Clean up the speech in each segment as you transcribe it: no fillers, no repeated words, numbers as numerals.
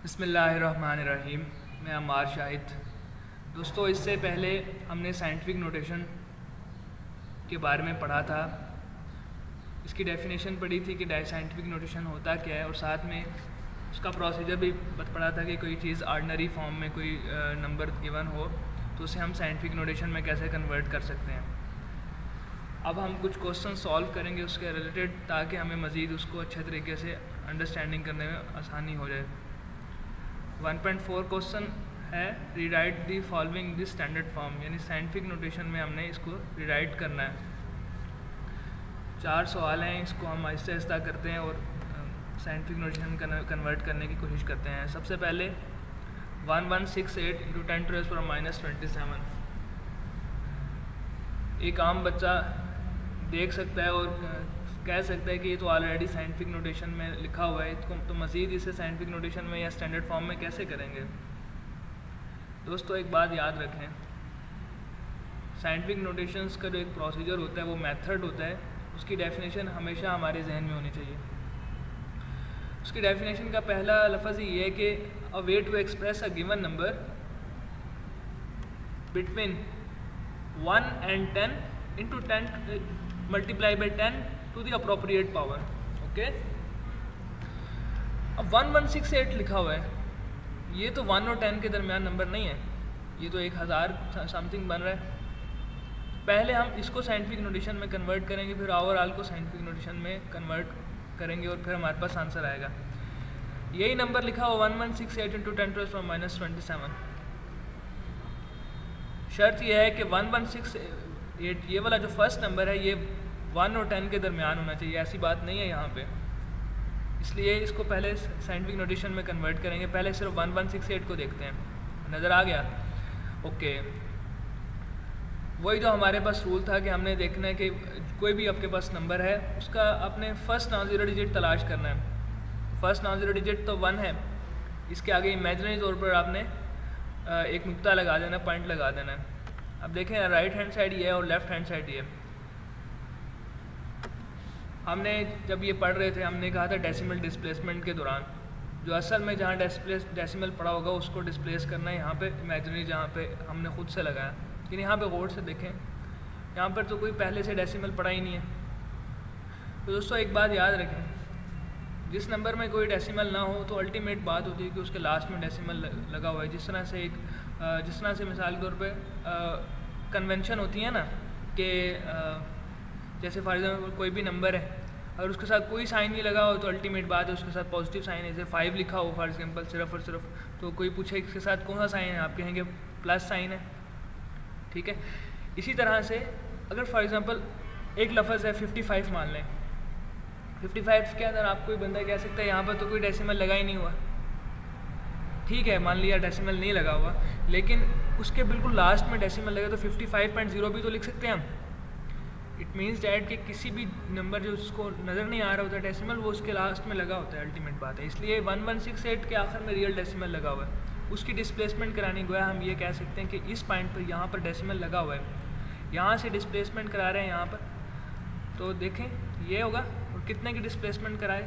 बिस्मिल्लाहिर्रहमानिर्रहीम। मैं अम्मार शाहिद। दोस्तों, इससे पहले हमने साइंटिफिक नोटेशन के बारे में पढ़ा था। इसकी डेफिनेशन पढ़ी थी कि साइंटिफिक नोटेशन होता क्या है, और साथ में उसका प्रोसीजर भी पढ़ा था कि कोई चीज़ ऑर्डिनरी फॉर्म में कोई नंबर गिवन हो तो उसे हम साइंटिफिक नोटेशन में कैसे कन्वर्ट कर सकते हैं। अब हम कुछ क्वेश्चन सॉल्व करेंगे उसके रिलेटेड, ताकि हमें मज़ीद उसको अच्छे तरीके से अंडरस्टैंडिंग करने में आसानी हो जाए। 1.4 क्वेश्चन है, rewrite the following this standard form, यानी साइंटिफिक नोटेशन में हमने इसको रीराइट करना है। 4 सवाल हैं, इसको हम आहिस्ता आहिस्ता करते हैं और साइंटिफिक नोटेशन कन्वर्ट करने की कोशिश करते हैं। सबसे पहले 1168 × 10⁻⁻27। एक आम बच्चा देख सकता है और कह सकता है कि ये तो ऑलरेडी साइंटिफिक नोटेशन में लिखा हुआ है, इसको तो मज़ीद इसे साइंटिफिक नोटेशन में या स्टैंडर्ड फॉर्म में कैसे करेंगे। दोस्तों, एक बात याद रखें, साइंटिफिक नोटेशंस का जो एक प्रोसीजर होता है, वो मेथड होता है, उसकी डेफिनेशन हमेशा हमारे जहन में होनी चाहिए। उसकी डेफिनेशन का पहला लफ्ज़ ये है कि a way to express a given number between 1 and 10 into 10 multiply by 10 to the appropriate power. Okay, अब 1168 लिखा हुआ है, ये तो 1 और 10 के दरमियान नंबर नहीं है, ये तो 1000 समथिंग बन रहा है। पहले हम इसको साइंटिफिक नोटेशन में कन्वर्ट करेंगे, फिर ओवरऑल को साइंटिफिक नोटेशन में कन्वर्ट करेंगे और फिर हमारे पास आंसर आएगा। यही नंबर लिखा हुआ 1168 × 10⁻⁻27। शर्त यह है कि 1168 ये वाला जो फर्स्ट नंबर है, ये 1 और 10 के दरमियान होना चाहिए। ऐसी बात नहीं है यहाँ पे, इसलिए इसको पहले साइंटिफिक नोटेशन में कन्वर्ट करेंगे। पहले सिर्फ 1168 को देखते हैं, नज़र आ गया। ओके, वही जो हमारे पास रूल था कि हमने देखना है कि कोई भी आपके पास नंबर है, उसका अपने फर्स्ट नॉन ज़ीरो डिजिट तलाश करना है। फर्स्ट नॉन ज़ीरो डिजिट तो 1 है, इसके आगे इमेजिनरी तौर पर आपने एक नुक्ता लगा देना, पॉइंट लगा देना है। अब देखें, राइट हैंड साइड ये है और लेफ़्ट हैंड साइड ये। हमने जब ये पढ़ रहे थे, हमने कहा था डेसिमल डिस्प्लेसमेंट के दौरान जो असल में जहाँ डेसिमल पड़ा होगा उसको डिस्प्लेस करना है, यहाँ पे इमेजिनरी जहाँ पे हमने खुद से लगाया। लेकिन यहाँ पे गौर से देखें, यहाँ पर तो कोई पहले से डेसिमल पड़ा ही नहीं है। तो दोस्तों, एक बात याद रखें, जिस नंबर में कोई डेसिमल ना हो तो अल्टीमेट बात होती है कि उसके लास्ट में डेसिमल लगा हुआ है। जिस तरह से मिसाल के तौर पे कन्वेंशन होती है ना कि जैसे फॉर एग्जाम्पल कोई भी नंबर है, अगर उसके साथ कोई साइन नहीं लगा हो तो अल्टीमेट बात है उसके साथ पॉजिटिव साइन है। जैसे 5 लिखा हो फॉर एग्जाम्पल सिर्फ और सिर्फ, तो कोई पूछे इसके साथ कौन सा साइन है, आप कहेंगे प्लस साइन है। ठीक है, इसी तरह से अगर फॉर एग्जांपल एक लफ्ज़ है 55 मान लें, 55 के अंदर आप कोई बंदा कह सकता है यहाँ पर तो कोई डेसिमल लगा ही नहीं हुआ। ठीक है, मान लिया डेसिमल नहीं लगा हुआ, लेकिन उसके बिल्कुल लास्ट में डेसिमल लगे तो 55.0 भी तो लिख सकते हैं हम। इट मीन्स डैट कि किसी भी नंबर जो उसको नज़र नहीं आ रहा होता डेसिमल, वो उसके लास्ट में लगा होता है। अल्टीमेट बात है, इसलिए 1168 के आखिर में रियल डेसिमल लगा हुआ है। उसकी डिस्प्लेसमेंट करानी गोया हम ये कह सकते हैं कि इस पॉइंट पर यहाँ पर डेसिमल लगा हुआ है, यहाँ से डिस्प्लेसमेंट करा रहे हैं यहाँ पर, तो देखें ये होगा। और कितने की डिस्प्लेसमेंट कराए,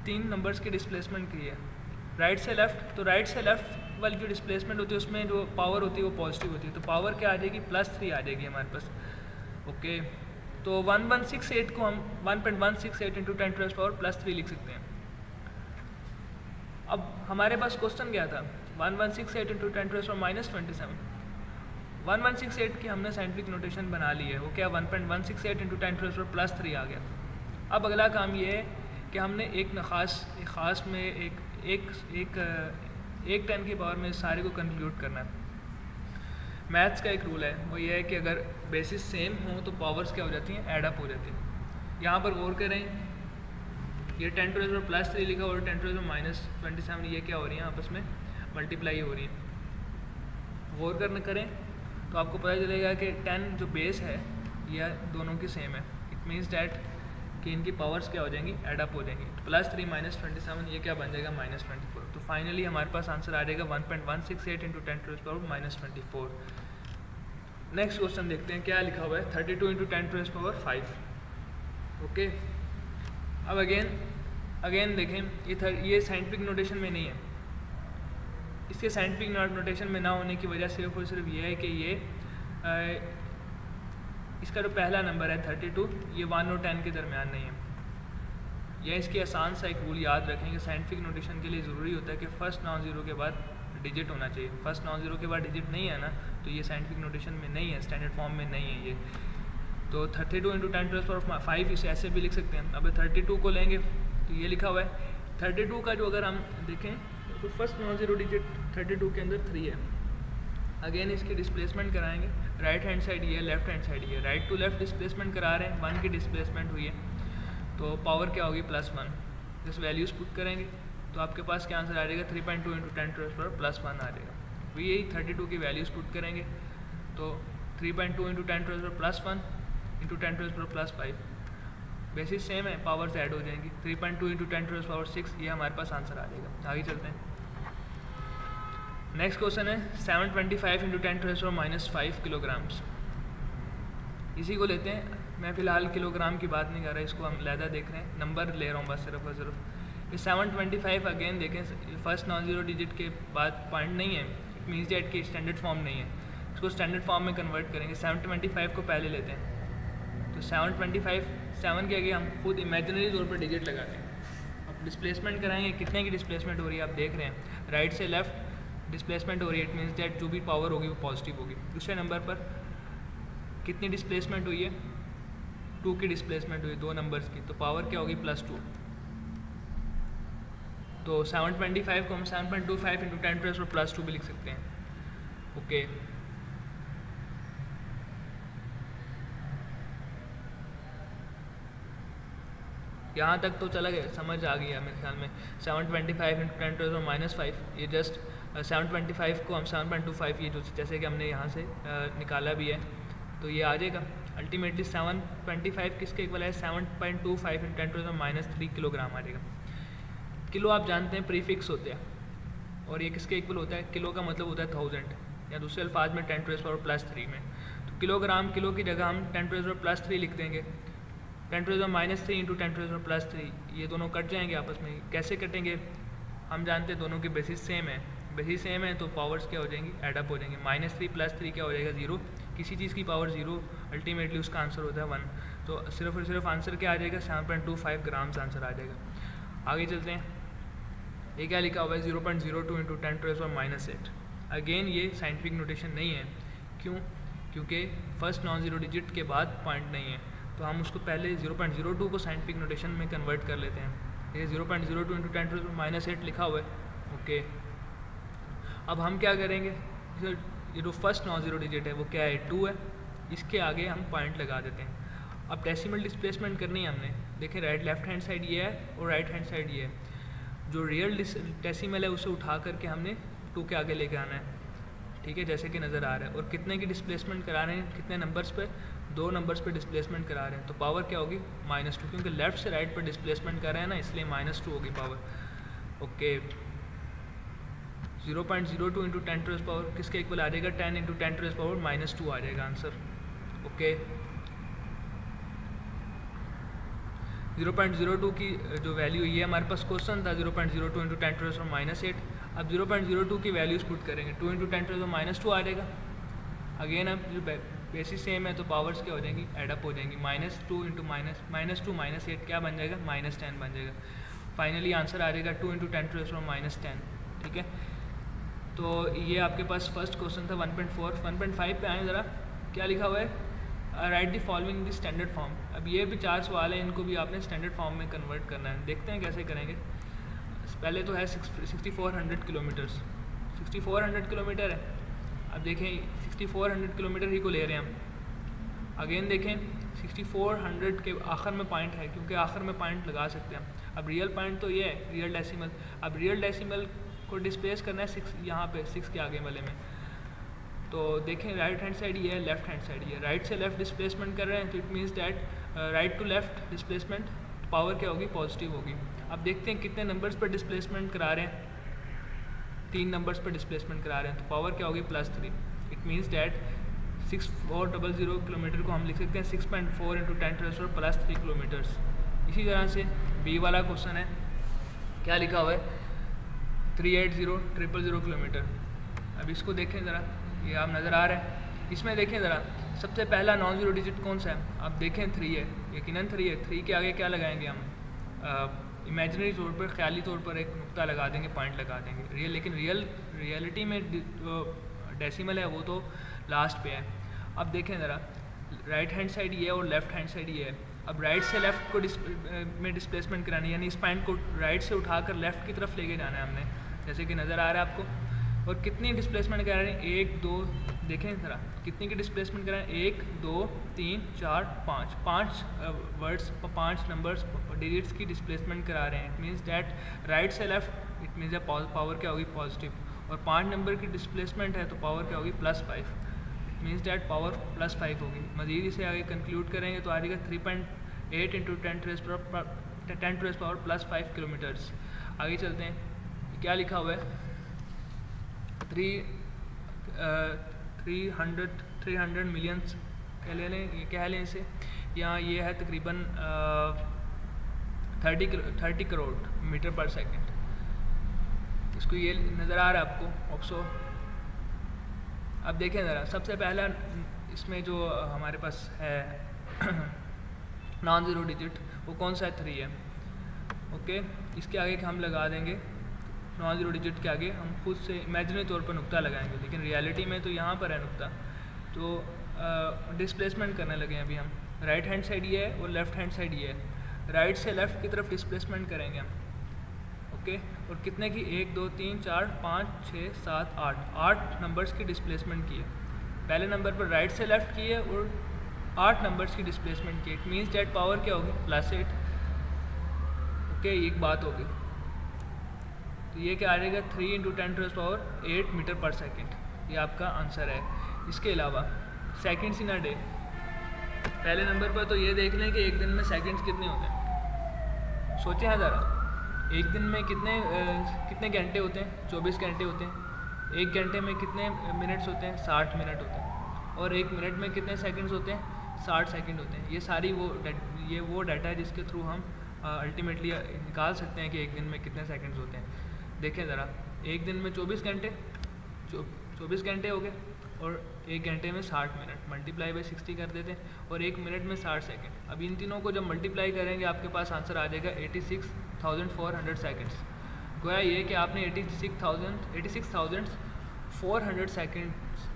3 नंबर्स की डिस्प्लेसमेंट की है, राइट से लेफ़्ट। तो राइट से लेफ़्ट वाली जो डिस्प्लेसमेंट होती है उसमें जो पावर होती है वो पॉजिटिव होती है, तो पावर क्या आ जाएगी, +3 आ जाएगी हमारे पास। ओके, तो 1168 को हम 1.168 × 10⁻3 लिख सकते हैं। अब हमारे पास क्वेश्चन क्या था, 1168 × 10⁻⁻27। 1168 की हमने साइंटिफिक नोटेशन बना ली है, वो क्या 1.168 × 10⁻3 आ गया। अब अगला काम ये है कि हमने एक ख़ास में एक 10 की पावर में सारे को कंक्लूड करना है। मैथ्स का एक रूल है, वो ये है कि अगर बेसिस सेम हो तो पावर्स क्या हो जाती हैं, एड अप हो जाती हैं। यहाँ पर गौर करें, ये 10⁻+3 लिखा और 10⁻⁻27, ये क्या हो रही है, आपस में मल्टीप्लाई हो रही है। गौर करें तो आपको पता चलेगा कि 10 जो बेस है यह दोनों की सेम है। इट मीन्स डैट कि इनकी पावर्स क्या हो जाएंगी, एड अप हो जाएंगी। +3 -27 ये क्या बन जाएगा, -24। तो फाइनली हमारे पास आंसर आ जाएगा 1.168 × 10⁻24। नेक्स्ट क्वेश्चन देखते हैं क्या लिखा हुआ है, 32 × 10⁻5। ओके, अब अगेन देखें, ये साइंटिफिक नोटेशन में नहीं है, इसके साइंटिफिक नोटेशन में ना होने की वजह सिर्फ और सिर्फ ये है कि ये इसका जो पहला नंबर है 32, ये 1 और 10 के दरमियान नहीं है। या इसकी आसान सा एक रूल याद रखें कि साइंटिफिक नोटेशन के लिए ज़रूरी होता है कि फर्स्ट नॉन ज़ीरो के बाद डिजिट होना चाहिए। फर्स्ट नॉन ज़ीरो के बाद डिजिट नहीं है ना, तो ये साइंटिफिक नोटेशन में नहीं है, स्टैंडर्ड फॉर्म में नहीं है ये। तो 32 × 10⁵ इसे ऐसे भी लिख सकते हैं। अब 32 को लेंगे तो ये लिखा हुआ है 32 का जो अगर हम देखें तो फर्स्ट नॉन ज़ीरो डिजिट 32 के अंदर 3 है। अगेन इसकी डिस्प्लेसमेंट कराएंगे, राइट हैंड साइड ये, लेफ्ट हैंड साइड ये, राइट टू लेफ्ट डिस्प्लेसमेंट करा रहे हैं, 1 की डिस्प्लेसमेंट हुई है तो पावर क्या होगी +1। जिस वैल्यूज़ पुट करेंगे तो आपके पास क्या आंसर आ जाएगा 3.2 × 10⁻⁻1 आ जाएगा। भी यही 32 की वैल्यूज़ पुट करेंगे तो 3.2 × 10⁻+1 × 10⁻+5 बेसिस सेम है, पावर्स ऐड हो जाएंगी। 3.2 × 10⁻6 ये हमारे पास आंसर आ जाएगा। आगे चलते हैं। नेक्स्ट क्वेश्चन है 725 × 10⁻⁻5 किलोग्राम्स। इसी को लेते हैं। मैं फ़िलहाल किलोग्राम की बात नहीं कर रहा, इसको हम लहदा देख रहे हैं, नंबर ले रहा हूँ बस सिर्फ और सिर्फ। ये 725 अगेन देखें, फर्स्ट नॉन ज़ीरो डिजिट के बाद पॉइंट नहीं है, इट मीन्स दैट की स्टैंडर्ड फॉर्म नहीं है। इसको स्टैंडर्ड फॉर्म में कन्वर्ट करेंगे। 725 को पहले लेते हैं तो 725 7 के आगे हम खुद इमेजिनरी तौर पर डिजिट लगाते हैं। अब डिस्प्लेसमेंट कराएंगे, कितने की डिस्प्लेसमेंट हो रही है आप देख रहे हैं, राइट से लेफ्ट डिस्प्लेसमेंट हो रही है, इट मीन्स दैट जो भी पावर होगी वो पॉजिटिव होगी। दूसरे नंबर पर कितनी डिस्प्लेसमेंट हुई है, 2 की डिस्प्लेसमेंट हुई, 2 नंबर्स की, तो पावर क्या होगी +2। तो 725 को हम 7.25 × 10⁻+2 भी लिख सकते हैं। ओके यहाँ तक तो चला गया, समझ आ गया मेरे ख्याल में। 725 × 10⁻⁻5 ये जस्ट 725 को हम 7.25 ये जो जैसे कि हमने यहाँ से निकाला भी है तो ये आ जाएगा। अल्टीमेटली 725 किसके इक्वल है, 7.25 × 10⁻³ किलोग्राम आ जाएगा। किलो आप जानते हैं प्रीफिक्स होते हैं और ये किसके इक्वल होता है, किलो का मतलब होता है 1000 या दूसरे अल्फाज में 10⁻3 में। तो किलोग्राम किलो की जगह हम 10⁻3 लिख देंगे। 10⁻³ × 10⁻3 ये दोनों कट जाएंगे आपस में। कैसे कटेंगे, हम जानते हैं दोनों की बेसिस सेम है, बेसिस सेम है तो पावर्स क्या हो जाएंगी, एडअप हो जाएंगे। -3 + 3 क्या हो जाएगा 0। किसी चीज़ की पावर 0 अल्टीमेटली उसका आंसर होता है 1। तो सिर्फ और सिर्फ आंसर क्या आ जाएगा, 7.25 ग्राम्स आंसर आ जाएगा। आगे चलते हैं। ये क्या लिखा हुआ है 0.02 × 10⁻⁻8। अगेन ये साइंटिफिक नोटेशन नहीं है, क्यों, क्योंकि फर्स्ट नॉन ज़ीरो डिजिट के बाद पॉइंट नहीं है तो हम उसको पहले 0.02 को साइंटिफिक नोटेशन में कन्वर्ट कर लेते हैं। ये 0.02 × 10⁻8 लिखा हुआ है। ओके अब हम क्या करेंगे, ये जो फर्स्ट नॉन ज़ीरो डिजिट है वो क्या है 2 है, इसके आगे हम पॉइंट लगा देते हैं। अब डेसिमल डिस्प्लेसमेंट करनी है हमने, देखें राइट लेफ्ट हैंड साइड ये है और राइट हैंड साइड ये है। जो रियल डेसिमल है उसे उठा करके हमने 2 के आगे लेके आना है, ठीक है, जैसे कि नज़र आ रहा है। और कितने की डिस्प्लेसमेंट करा रहे हैं, कितने नंबर्स पे, 2 नंबर्स पे डिस्प्लेसमेंट करा रहे हैं तो पावर क्या होगी -2, क्योंकि लेफ्ट से राइट पर डिस्प्लेसमेंट कर रहे हैं ना, इसलिए -2 होगी पावर। ओके 0.02 × 10⁻, किसके इक्वल आ जाएगा 10 × 10⁻⁻2 आ जाएगा आंसर। ओके 0.02 की जो वैल्यू ये हमारे पास क्वेश्चन था 0.02 × 10⁻⁻8। अब 0.02 की वैल्यूज़ पुट करेंगे, 2 × 10⁻2 आ जाएगा। अगेन अब जो बेसिस सेम है तो पावर्स क्या हो जाएंगी, एडअप हो जाएंगी। -2 × -8 क्या बन जाएगा, -10 बन जाएगा। फाइनली आंसर आ जाएगा 2 × 10⁻10। ठीक है, तो ये आपके पास फर्स्ट क्वेश्चन था 1.4। 1.5 पे आए ज़रा, क्या लिखा हुआ है, right the following the standard form. अब ये भी 4 सवाल हैं, इनको भी आपने स्टैंडर्ड फॉर्म में कन्वर्ट करना है। देखते हैं कैसे करेंगे। पहले तो है 6400 किलोमीटर्स, 6400 किलोमीटर है। अब देखें 6400 किलोमीटर ही को ले रहे हैं हम। अगेन देखें 6400 के आखिर में पॉइंट है, क्योंकि आखिर में पॉइंट लगा सकते हैं। अब रियल पॉइंट तो ये है रियल डेसिमल। अब रियल डेसिमल को डिस्प्लेस करना है 6 यहाँ पे, 6 के आगे वाले में। तो देखें राइट हैंड साइड ये है, लेफ्ट हैंड साइड ये है। राइट से लेफ्ट डिस्प्लेसमेंट कर रहे हैं तो it means that right to left displacement, power क्या होगी, पॉजिटिव होगी। अब देखते हैं कितने नंबर्स पर डिस्प्लेसमेंट करा रहे हैं, 3 नंबर्स पर डिस्प्लेसमेंट करा रहे हैं तो पावर क्या होगी +3। इट मीन्स डैट 6400 किलोमीटर को हम लिख सकते हैं 6.4 × 10⁻3 किलोमीटर्स। इसी तरह से बी वाला क्वेश्चन है, क्या लिखा हुआ है 380,000 किलोमीटर। अब इसको देखें ज़रा, ये आप नज़र आ रहा है। इसमें देखें ज़रा, सबसे पहला नॉन ज़ीरो डिजिट कौन सा है? आप देखें 3 है, यकीनन 3 है। 3 के आगे क्या लगाएंगे हम? इमेजिनरी तौर पर, ख्याली तौर पर एक नुक्ता लगा देंगे, पॉइंट लगा देंगे। लेकिन रियलिटी में डेसिमल है वो तो लास्ट पे है। अब देखें ज़रा, राइट हैंड साइड ये है और लेफ़्ट हैंड साइड ये है। अब राइट से लेफ़्ट को में डिस्प्लेसमेंट करानी है, यानी इस पॉइंट को राइट से उठाकर लेफ़्ट की तरफ लेके जाना है हमने, जैसे कि नज़र आ रहा है आपको। और कितनी डिस्प्लेसमेंट करा रहे हैं? 1 2, देखें ज़रा कितनी की डिस्प्लेसमेंट करा रहे हैं? 1 2 3 4 5, 5 वर्ड्स, 5 नंबर्स, डिजिट्स की डिस्प्लेसमेंट करा रहे हैं। इट मीन्स डैट राइट से लेफ़्ट, इट मीन्स पावर क्या होगी? पॉजिटिव। और 5 नंबर की डिस्प्लेसमेंट है तो पावर क्या होगी? +5। इट मीन्स डैट पावर +5 होगी। मज़ीद इसे आगे कंक्लूड करेंगे तो आ जाएगा 3.8 × 10⁻⁻5 किलोमीटर्स। आगे चलते हैं, क्या लिखा हुआ है? 300 मिलियंस कह लें इसे। यहाँ ये है तकरीबन 30 करोड़ मीटर पर सेकंड। इसको ये नज़र आ रहा है आपको ऑक्सो। अब देखें ज़रा, सबसे पहला इसमें जो हमारे पास है नॉन ज़ीरो डिजिट, वो कौन सा है? 3 है। ओके, इसके आगे हम लगा देंगे, नॉन ज़ीरो डिजिट के आगे हम खुद से इमेजिनरी तौर पर नुक्ता लगाएंगे, लेकिन रियलिटी में तो यहाँ पर है नुक्ता। तो डिस्प्लेसमेंट करने लगे अभी हम। राइट हैंड साइड ये है और लेफ़्ट हैंड साइड ये है। राइट से लेफ़्ट की तरफ डिस्प्लेसमेंट करेंगे हम। ओके, और कितने की? 1 2 3 4 5 6 7 8 नंबर्स की डिस्प्लेसमेंट की है। पहले नंबर पर राइट से लेफ़्ट की है और 8 नंबर्स की डिस्प्लेसमेंट की है। इट मीन्स डैट पावर क्या होगी? +8। ओके, एक बात होगी। तो ये क्या आ जाएगा? 3 × 10⁻8 मीटर पर सेकेंड। ये आपका आंसर है। इसके अलावा सेकेंड्स इन अ डे, पहले नंबर पर तो ये देख लें कि एक दिन में सेकेंड्स कितने होते हैं। सोचें ज़रा, एक दिन में कितने घंटे होते हैं? 24 घंटे होते हैं। एक घंटे में कितने मिनट्स होते हैं? 60 मिनट होते हैं। और एक मिनट में कितने सेकंड्स होते हैं? 60 सेकंड होते हैं। ये सारी वो डाटा है जिसके थ्रू हम अल्टीमेटली निकाल सकते हैं कि एक दिन में कितने सेकंड्स होते हैं। देखें ज़रा, एक दिन में 24 घंटे हो गए और एक घंटे में 60 मिनट, मल्टीप्लाई बाई 60 कर देते हैं, और एक मिनट में 60 सेकंड। अब इन तीनों को जब मल्टीप्लाई करेंगे आपके पास आंसर आ जाएगा 86,400 सेकंड्स। गोया ये कि आपने 86,400 सेकंड्स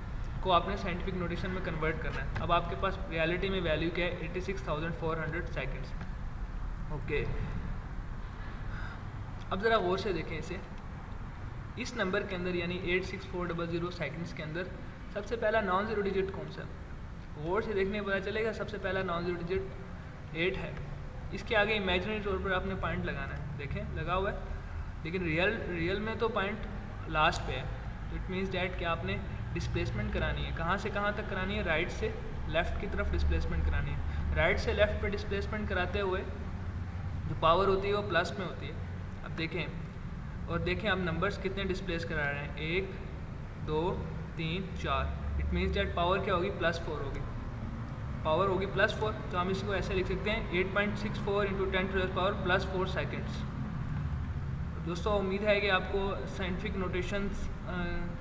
को आपने साइंटिफिक नोटेशन में कन्वर्ट करना है। अब आपके पास रियलिटी में वैल्यू क्या है? 86,400 सेकंड्स। ओके, अब ज़रा गौर से देखें इसे। इस नंबर के अंदर यानी 86400 सेकंड्स के अंदर सबसे पहला नॉन ज़ीरो डिजिट कौन सा है? गौर से देखने पता चलेगा सबसे पहला नॉन ज़ीरो डिजिट 8 है। इसके आगे इमेजिनरी तौर पर आपने पॉइंट लगाना है, देखें लगा हुआ है, लेकिन रियल में तो पॉइंट लास्ट पे है। तो इट मीन्स डैट कि आपने डिस्प्लेसमेंट करानी है। कहाँ से कहाँ तक करानी है? राइट से लेफ़्ट की तरफ डिस्प्लेसमेंट करानी है। राइट से लेफ़्ट पे डिस्प्लेसमेंट कराते हुए जो पावर होती है वो प्लस में होती है। अब देखें, और देखें आप नंबर्स कितने डिस्प्लेस करा रहे हैं? 1 2 3 4। इट मीन्स डैट पावर क्या होगी? +4 होगी। पावर होगी +4, तो हम इसको ऐसे लिख सकते हैं 8.64 × 10⁻+4 सेकेंड्स। दोस्तों, उम्मीद है कि आपको साइंटिफिक नोटेशंस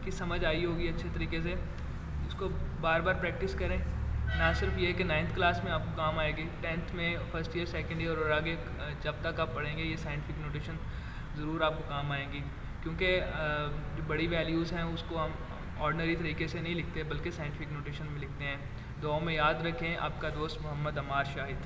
की समझ आई होगी अच्छे तरीके से। इसको बार बार प्रैक्टिस करें। ना सिर्फ ये कि 9th क्लास में आपको काम आएगी, 10th में, फर्स्ट ईयर, सेकंड ईयर और आगे जब तक आप पढ़ेंगे ये साइंटिफिक नोटेशन ज़रूर आपको काम आएंगी, क्योंकि जो बड़ी वैल्यूज़ हैं उसको हम ऑर्डनरी तरीके से नहीं लिखते बल्कि साइंटिफिक नोटेशन में लिखते हैं। दुआ में याद रखें। आपका दोस्त मोहम्मद अमार शाहिद।